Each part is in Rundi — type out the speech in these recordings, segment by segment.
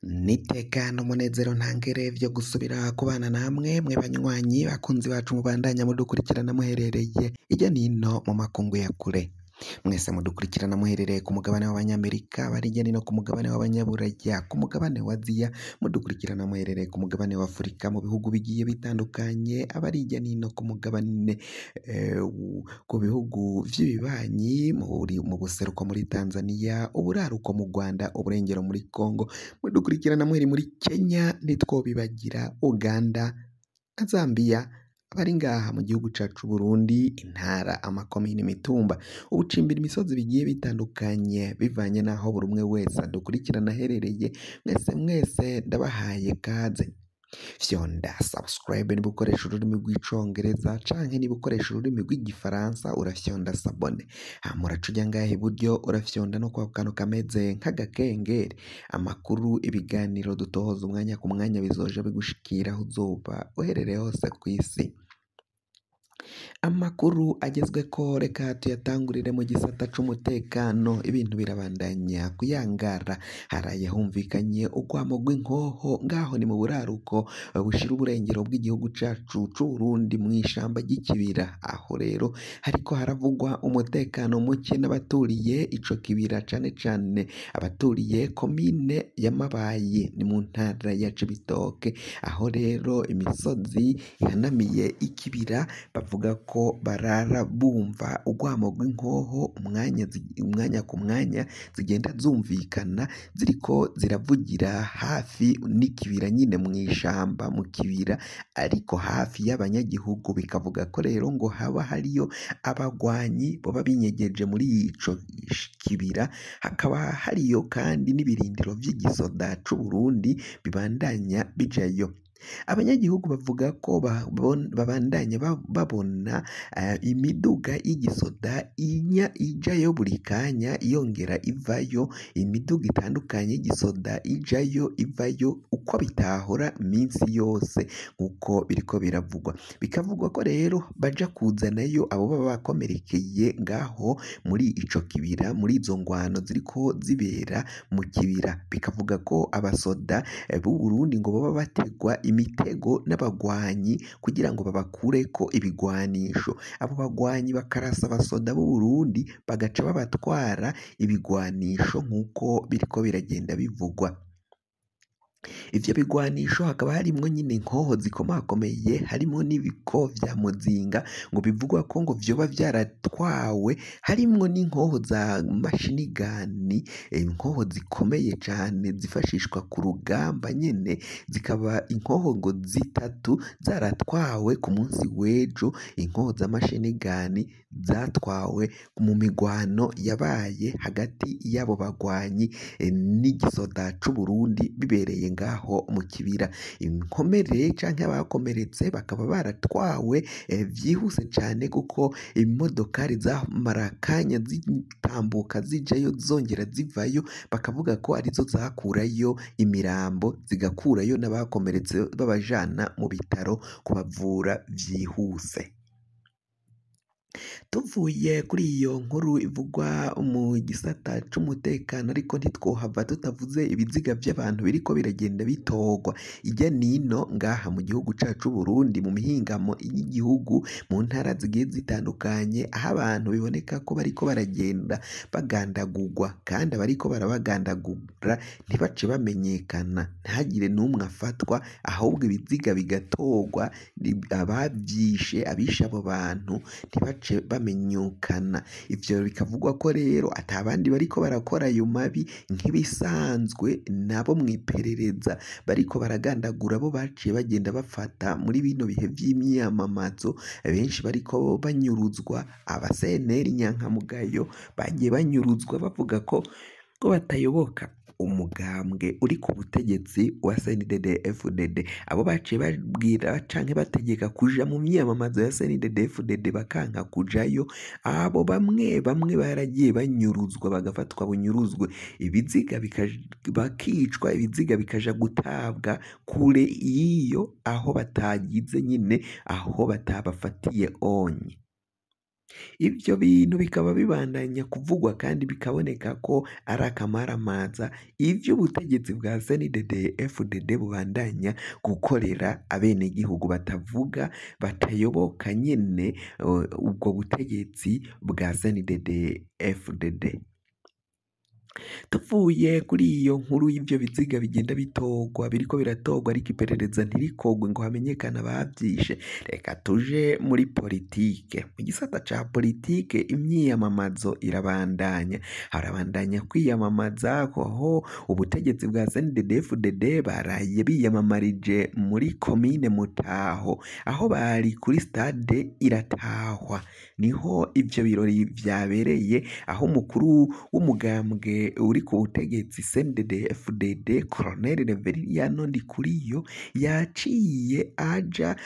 Nitekana umunezero ntangere vyo gusubira kubana namwe mwe banywanyi bakunzi bacu mubandanya mudukurikirana muherereye irya nino mu makungu ya kure. Mwese mudukurikirana muherereye ku mugabane w'abanyamerika, bari irya nino ku mugabane w'abanyaburaya, ku mugabane wa Aziya, mudukurikirana muherereye ku mugabane wa Afurika mu bihugu bigiye bitandukanye, abari irya nino ku mugabane ku bihugu vy'ibibanyi mu buseruko muri Tanzania, uburaruko mu Rwanda, uburengero muri Congo, mudukurikirana mweri muri Kenya, ntitwobibagira Uganda na Zambia, abari ngaha mu gihugu cacu Burundi, intara, amakomine, imitumba, ubucimbira, imisozi bigiye bitandukanye bivanye naho buri umwe wese adukurikirana aherereye. Mwese ndabahaye kaze. Fyonda subscribe niba ukoresha ururimi rw'icongereza canke niba ukoresha ururimi rw'igifaransa urafyonda sabone, hama uraca uja ngaha iburyo urafyonda no kwa kantu kameze nk'agakengeri. Amakuru, ibiganiro dutohoza umwanya ku mwanya bizoja bigushikira aho uzoba uherereye hose kw'isi. Amakuru agezweko reka tuyatangurire mu gisata c'umutekano. Ibintu birabandanya kuyangara, haraye humvikanye urwamo rw'inkoho ngaho ni mu buraruko bushira uburengero bw'igihugu cacu c'Uburundi mw'ishamba ry'ikibira. Aho rero hariko haravugwa umutekano muke n'abaturiye ico kibira, cane cane abaturiye komine ya Mabayi ni mu ntara ya Cibitoke, aho rero imisozi ihanamiye ikibira bavuga ko barara bumva urwamo rw'inkoho umwanya ku mwanya zigenda zumvikana ziriko ziravugira hafi n'ikibira nyine mw'ishamba mu kibira, ariko hafi y'abanyagihugu. Bikavuga ko rero ngo haba hariyo abagwanyi baba binyegeje muri ico kibira, hakaba hariyo kandi n'ibirindiro vy'igisoda c'Uburundi bibandanya bijayo. Abanyagihugu bavuga ko babandanya babona imiduga y'igisoda ijayo buri kanya yongera ivayo, imiduga itandukanye y'igisoda ijayo ivayo uko bitahora minsi yose uko biriko biravugwa. Bikavugwa ko rero baja kuzanayo abo baba bakomerekeye ngaho muri ico kibira, muri izo ngwano ziriko zibera mu kibira. Bikavuga ko abasoda b'u Burundi ngo baba bategwa imitego n'abagwanyi kugira ngo babakureko ibigwanisho. Abo bagwanyi bakarasa abasoda b'u Burundi bagaca babatwara ibigwanisho nk'uko biriko biragenda bivugwa. Ivyo bigwanisho hakaba harimwo nyine inkoho zikomakomeye, harimo n'ibiko vya muzinga ngo bivugwa ko ngo vyoba vyaratwawe, harimwo n'inkoho za mashinigani, inkoho zikomeye cane zifashishwa ku rugamba nyene. Zikaba inkoho ngo zitatu zaratwawe ku munsi w'ejo, inkoho za mashinigani zatwawe mu migwano yabaye hagati y'abo bagwanyi n'igisoda c'Uburundi bibereye ngaho mu kibira. Inkomere canke abakomeretse bakaba baratwawe vyihuse cane, kuko imodokari zamara akanya zitambuka zijayo zongera zivayo, bakavuga ko arizo zakurayo imirambo zigakurayo n'abakomeretse babajana mu bitaro kubavura vyihuse. Tuvuye kuri iyo nkuru ivugwa mu gisata c'umutekano, ariko ntitwohava tutavuze ibiziga vy'abantu biriko biragenda bitogwa irya nino ngaha mu gihugu cacu Burundi, mu mihingamo y'igihugu, mu ntara zigiye zitandukanye, aho abantu biboneka ko bariko baragenda bagandagurwa, kandi abariko barabagandagura ntibace bamenyekana, ntihagire n'umwe afatwa, ahubwo ibiziga bigatogwa, abavyishe abishe abo bantu ntibace bamenyekana. Ivyo bikavugwa ko rero ata bandi bariko barakora ayo mabi nk'ibisanzwe, nabo mw'iperereza bariko baragandagura bo baciye bagenda bafata muri bino bihe vy'imyamamazo. Benshi bariko banyuruzwa, abaseneri nyankamugayo bagiye banyuruzwa bavuga ko batayoboka umugambwe uri ku butegetsi wa CNDD-FDD. Abo baciye babwira canke bategeka kuja mu myamamazo ya CNDD-FDD bakanka kujayo. Abo bamwe baragiye banyuruzwa, bagafatwa bunyuruzwe, ibiziga bakicwa, ibiziga bikaja gutabwa kure y'iyo aho batagize nyine, aho batabafatiye onye. Ivyo bintu bikaba bibandanya kuvugwa kandi bikaboneka ko ari akamaramaza ivyo ubutegetsi bwa CNDD-FDD bubandanya gukorera abenegihugu batavuga batayoboka nyene ubwo butegetsi bwa CNDD-FDD. Tuvuye kuri iyo nkuru y'ivyo biziga bigenda biriko biratogwa ariko iperereza ntirikogwe ngo hamenyekane abavyishe, reka tuje muri politike. Mu gisata ca politike imyiyamamazo irabandanya, harabandanya kwiyamamaza aho ubutegetsi bwa CNDD-FDD baraye biyamamarije muri komine Mutaho, aho bari kuri stade Iratahwa, niho ivyo birori vyabereye, aho umukuru w'umugambwe uri ku butegetsi CNDD-FDD Colonel Reveriyano Ndikuriyo yaciye aja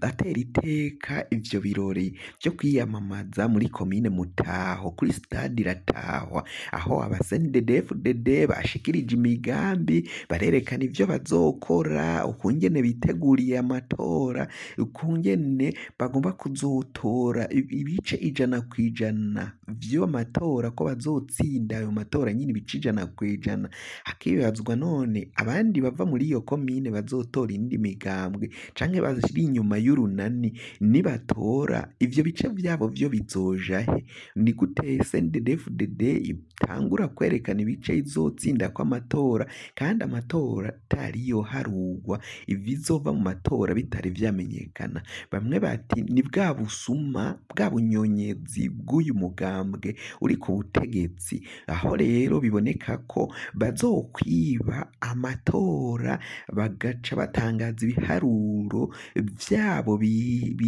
atera iteka ivyo birori vyo kwiyamamaza muri komine Mutaho kuri stade Iratahwa, aho aba CNDD-FDD bashikirije imigambi, barerekana ivyo bazokora, ukungene biteguriye amatora, ukungene bagomba kuzotora ibice 100% vy'ayo matora ko bazotsinda ayo matora nyine ibice 100%. Hakibazwa none abandi bava muri iyo komine bazotora indi migambwe canke bashiri inyuma y'urunani nibatora ivyo bice vyabo vyo bizojahe? Ni gute CNDD-FDD itangura kwerekana ibice izotsinda kw'amatora kandi amatora atariyo harugwa, ibizova mu matora bitari vyamenyekana? Bamwe bati ni bwa busuma bwa bunyonyezi bw'uyu mugambwe uri ku butegetsi, aho rero biboneka ko bazokwiba amatora bagaca batangaza ibiharuro vyabo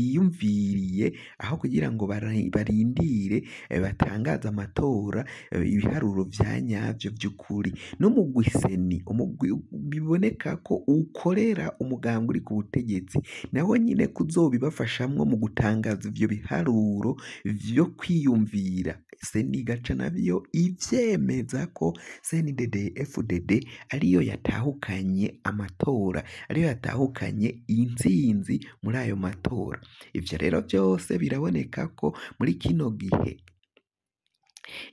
biyumviriye, aho kugira ngo barindire batangaza amatora ibiharuro vya nyavyo vy'ukuri. N'umugwi seni, umugwi biboneka ko ukorera umugambwe uri ku butegetsi, nawe nyine kuzobibafashamwo mu gutangaza ivyo biharuro vyo kwiyumvira, seni gaca navyo ivyemeza ko CNDD-FDD ariyo yatahukanye amatora, ariyo yatahukanye intsinzi muri ayo matora. Ivyo rero vyose biraboneka ko muri kino gihe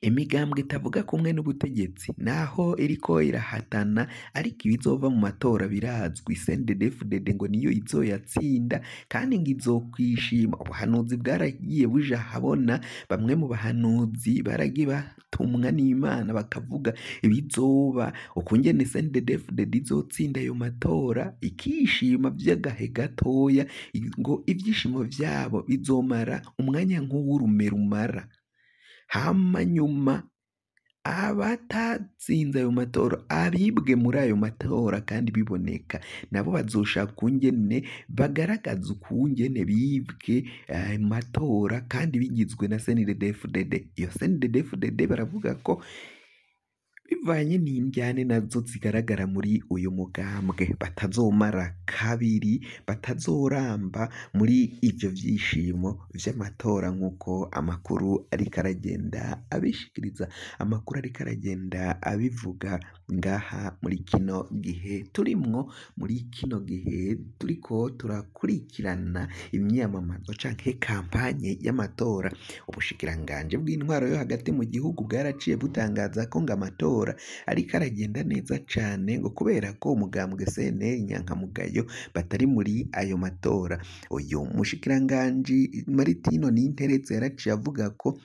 imigambwe itavuga kumwe n'ubutegetsi naho iriko irahatana, ariko ibizova mu matora birazwi. CNDD-FDD ngo niyo izoyatsinda kandi ngo izokwishima. Ubuhanuzi bwaragiye buja habona, bamwe mu bahanuzi baragiye batumwa n'Imana bakavuga ibizoba, ukungene CNDD-FDD izotsinda ayo matora ikishima vy'agahe gatoya, ngo ivyishimo vyabo bizomara umwanya nk'uw'urume rumara, hama nyuma abatatsinze ayo matora, abibwe muri ayo matora kandi biboneka, nabo bazoshaka ukungene bagaragaza ukungene bibwe ayo matora kandi bigizwe na CNDD-FDD. Iyo CNDD-FDD baravuga ko bivanye n'indyane nazo zigaragara muri uyu mugambwe batazomara kabiri, batazoramba muri ivyo vyishimo vy'amatora nk'uko amakuru ariko aragenda abishikiriza, amakuru ariko aragenda abivuga ngaha muri kino gihe turimwo, muri kino gihe turiko turakurikirana imyamamazo canke kampanye y'amatora. Ubushikiranganji bw'intwaro yo hagati mu gihugu bwaraciye butangaza ko ngo amatora ariko aragenda neza cane, ngo kubera ko umugambwe CNL Nyankamugayo batari muri ayo matora. Uyu mushikiranganji Maritino Ninteretse yaraciye avuga ko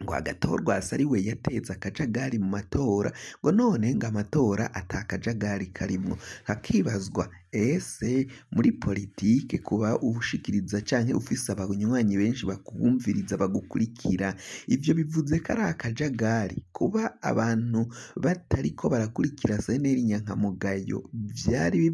ngo agatorwasa ari we yateza akajagari mu matora, ngo none ngo amatora atakajagari karimwo. Hakibazwa ese muri politike kuba ubushikiriza canke ufise abanywanyi benshi bakumviriza bagukurikira, ivyo bivuze ko ari akajagari? Kuba abantu batariko barakurikira CNL Nyankamugayo vyari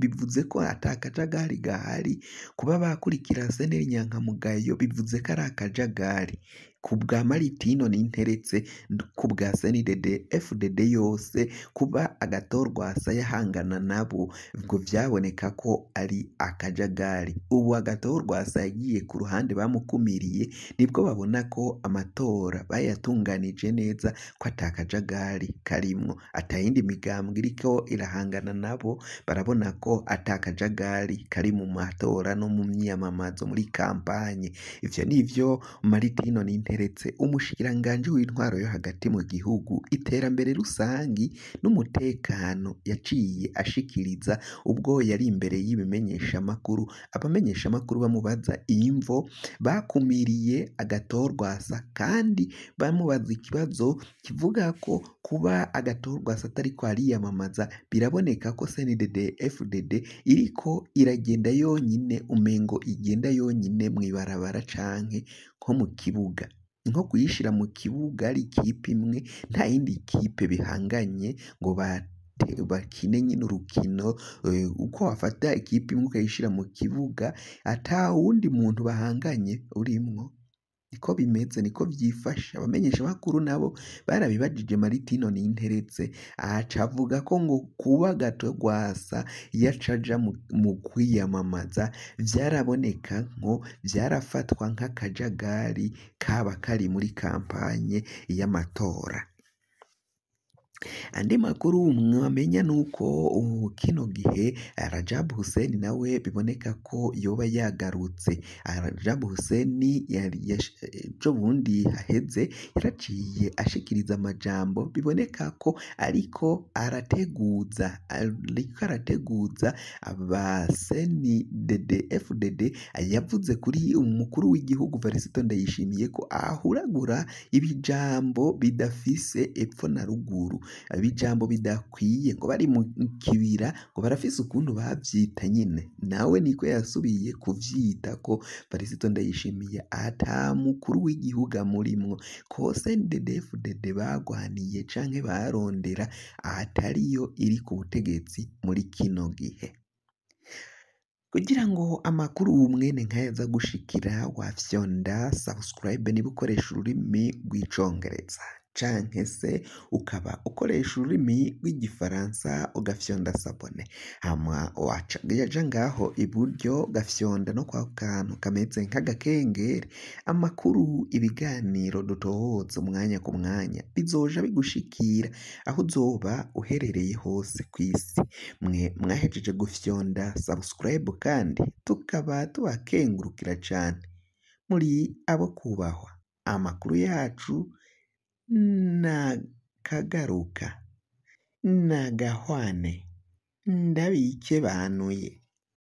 bivuze ko atakajagari gahari? Kuba bakurikira CNL Nyankamugayo bivuze ko ari akajagari? Ku bwa Maritino Ninteretse, ku bwa CNDD-FDD yose, kuba agatorwasa yahangana nabo ngo vyaboneka ko ari akajagari. Ubu Agathon Rwasa yagiye ku ruhande bamukumiriye nibwo babona ko amatora bayatunganije neza ko ata kajagari karimwo, ata yindi migambwe iriko irahangana nabo barabona ko ata kajagari kari mu matora no mu myiyamamazo muri kampanye. Ivyo nivyo Maritino Ninteretse, umushikiranganji w'intwaro yo hagati mu gihugu, iterambere rusangi n'umutekano, yaciye ashikiriza ubwo yari imbere y'ibimenyeshamakuru, abamenyeshamakuru bamubaza imvo bakumiriye Agathon Rwasa, kandi bamubaza ikibazo kivuga ko kuba Agathon Rwasa atariko ariyamamaza biraboneka ko CNDD FDD iriko iragenda yonyine, umengo igenda yonyine mw'ibarabara canke nko mu kibuga, nko kuyishira mu kibuga ari ikipe imwe, nta yindi kipe bihanganye ngo bakine nyine urukino. Uko wafata ikipe imwe ukayishira mu kibuga ata wundi muntu bahanganye urimwo, niko bimeze, niko vyifashe. Abamenyeshamakuru nabo barabibajije Maritino Ninteretse, aca avuga ko ngo kuba Agathon Rwasa yacaja mu kwiyamamaza vyaraboneka nko vyarafatwa nk'akajagari kaba kari muri kampanye y'amatora. Andi makuru mwamenya nuko kino gihe Rajab Hussein nawe biboneka ko yoba yagarutse. Rajab Hussein ejo bundi haheze yaraciye ashikiriza amajambo biboneka ko ariko arateguza aba CNDD FDD. Yavuze kuri umukuru w'igihugu Varisito Ndayishimiye ko ahuragura ibijambo bidafise epfo na ruguru, ibijambo bidakwiye, ngo bari mu kibira ngo barafise ukuntu bavyita nyine. Nawe niko yasubiye kuvyita ko Varisito Ndayishimiye ata mukuru w'igihugu amurimwo, ko CNDD FDD bagwaniye canke barondera atariyo iri ku butegetsi muri kino gihe. Kugira ngo amakuru mwene nkayaza gushikira, wafyonda subscribe niba ukoresha ururimi rw'icongereza, canke se ukaba ukoresha ururimi rw'igifaransa ugafyonda sabone, hama waja ngaho iburyo gafyonda no kwa kantu kameze nk'agakengeri. Amakuru, ibiganiro dutohoza umwanya ku mwanya bizoja bigushikira aho uzoba uherereye hose kw'isi. Mwe mwahejeje gufyonda subscribe kandi tukaba tubakengurukira cane, muri abo kubahwa. Amakuru yacu nakagaruka, nagahwane, ndabikebanuye.